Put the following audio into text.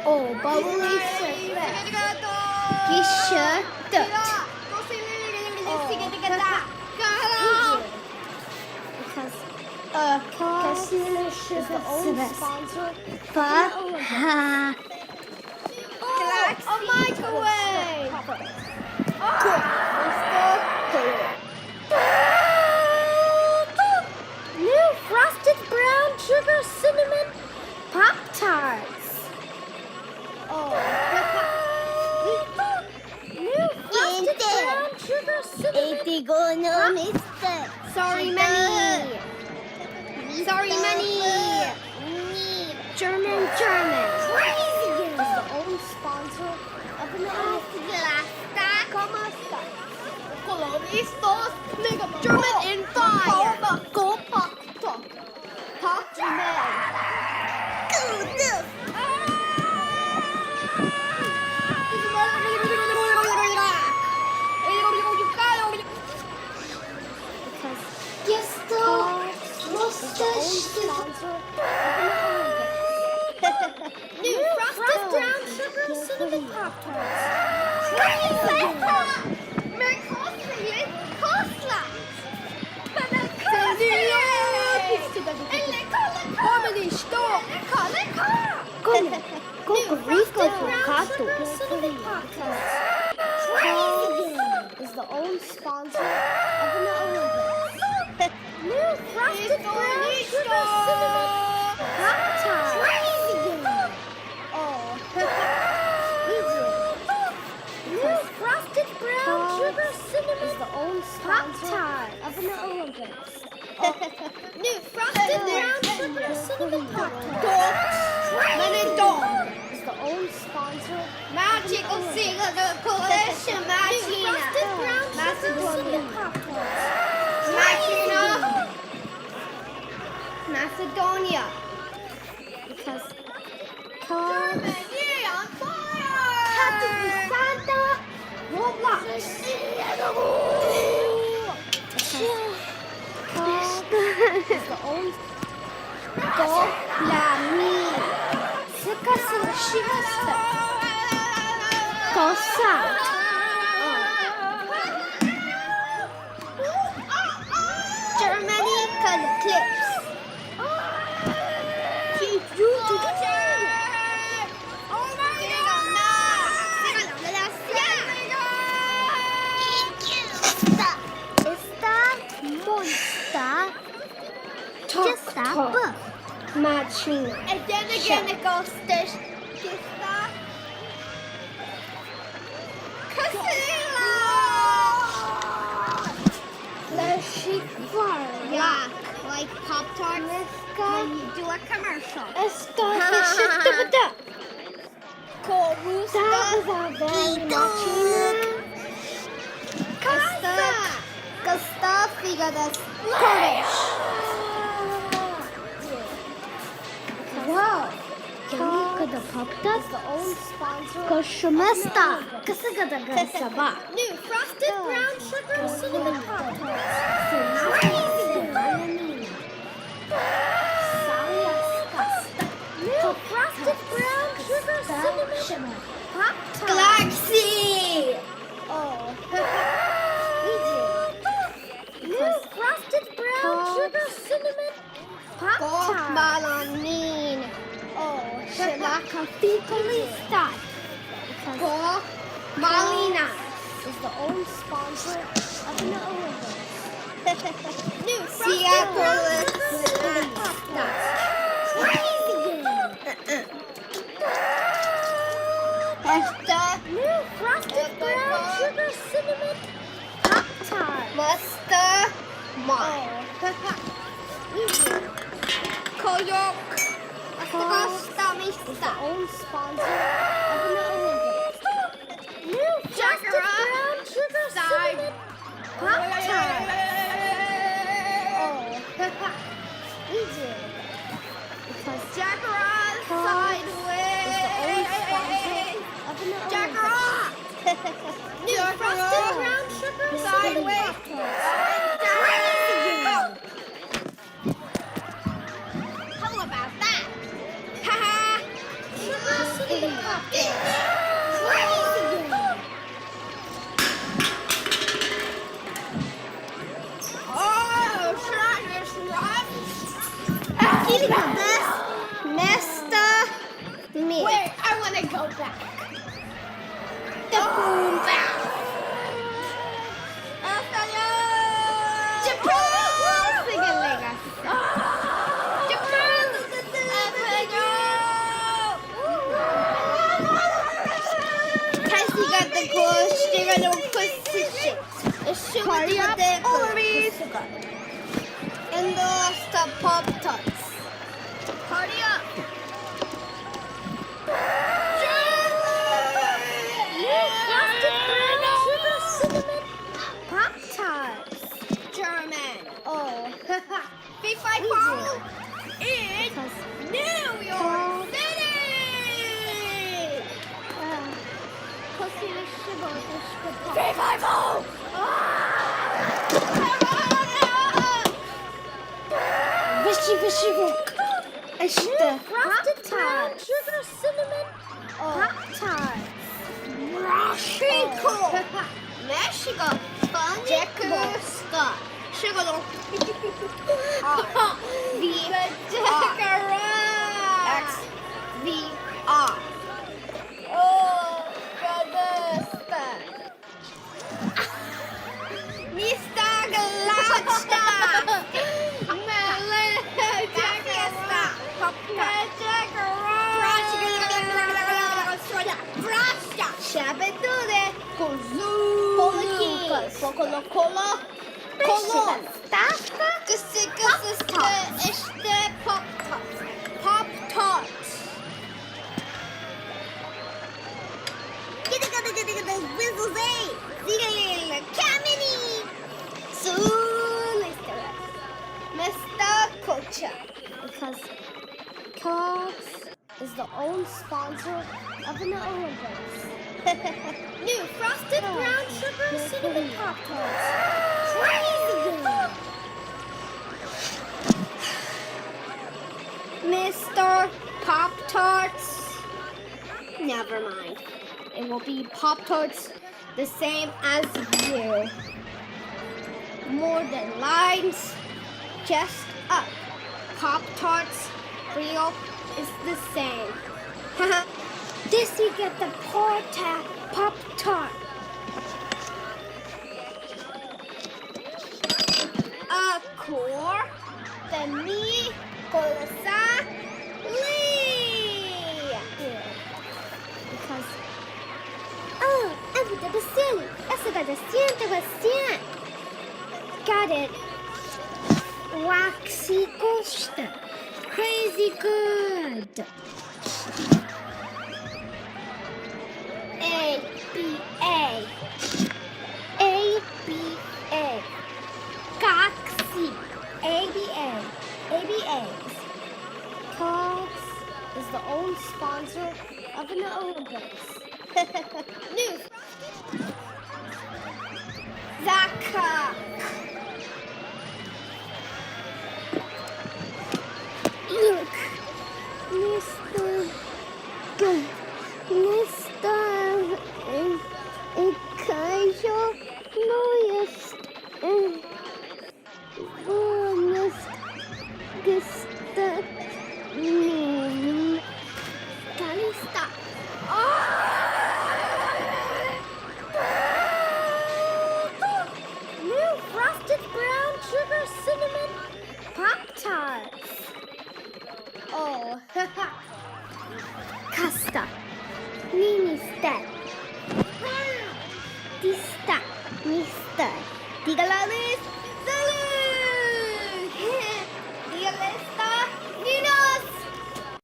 Oh, bubbly surface. T-shirt. Because is the old sponsor. But A microwave. New frosted brown sugar cinnamon Pop-Tarts. New frosted brown sugar cinnamon Pop-Tarts. Sorry, Manny. German. Is the old sponsor of an Colonistas, nigga, German Empire. Go pop. Pop German. New frosted brown sugar cinnamon Pop-Tarts. Is the own sponsor of an Olympics. New frosted brown sugar cinnamon Pop-Tarts. New frosted brown sugar cinnamon Is the own sponsor Pop-Tarts. of an Olympics. New frosted brown sugar cinnamon Pop-Tarts. Is the own sponsor Magical Secret Collection New Machina. frosted brown sugar cinnamon Pop-Tarts. Macedonia. Because Germany on fire. Santa Roblox. Is the own Germany clips. Machina. And then again it goes this. Yeah, like Pop-Tarts when you do a commercial. Wow. Когда Pop-Tarts The own sponsor Кошместа. Касагада Гасаба. New frosted brown sugar cinnamon Pop-Tarts. New frosted brown sugar cinnamon Pop-Tarts. Galaxy. New frosted brown sugar cinnamon Pop-Tarts. Balanin. Shalaka Picolista. Malina is the own sponsor of an Olympics. New Seattle. New frosted brown sugar cinnamon Pop-Tarts. Koyok. Is the own sponsor of an Olympics. New frosted brown sugar cinnamon Pop-Tarts. Because Jacaranda sideways. of an New frosted brown sugar sideways. How about that? Haha. Sugar cinnamon Pop-Tarts. Crazy good. Oh, Shriners Run. Killing this. Nesta. Me. Wait, I want to go back. The boom back. Hurry up, Oris! And the Pop-Tarts. Hurry up! Pop-Tarts. German. Oh. B5 in New York City! B5 Frosted brown sugar cinnamon Pop-Tarts. Mexico! Mexico! Jackpot! Sugar don't. XVR. Oh, goodness. Mr. Galacta! Shabetude! Colo. Este Pop-Tarts. Whistles Kamini! Soon, Mr. Kocha. Because Kellogg's is the own sponsor of the Olympics. New frosted brown sugar cinnamon Pop-Tarts. Crazy good. Mr. Pop-Tarts. Never mind. It will be Pop-Tarts the same as you. More than lines, just up. Pop-Tarts real is the same. This you get the Pop-Tart. A core, the knee, colosa, Lee. Because got it. Waxy Costa. Crazy good. ABA. Coxy. ABAs. Kellogg's is the own sponsor of the Olympics. New. Zaka. Look, Mr. Kajo no jest Kalista. New frosted brown sugar cinnamon Pop-Tarts. Oh, Kasta. Minister. Dista. Mister. Tigalalis. Salud.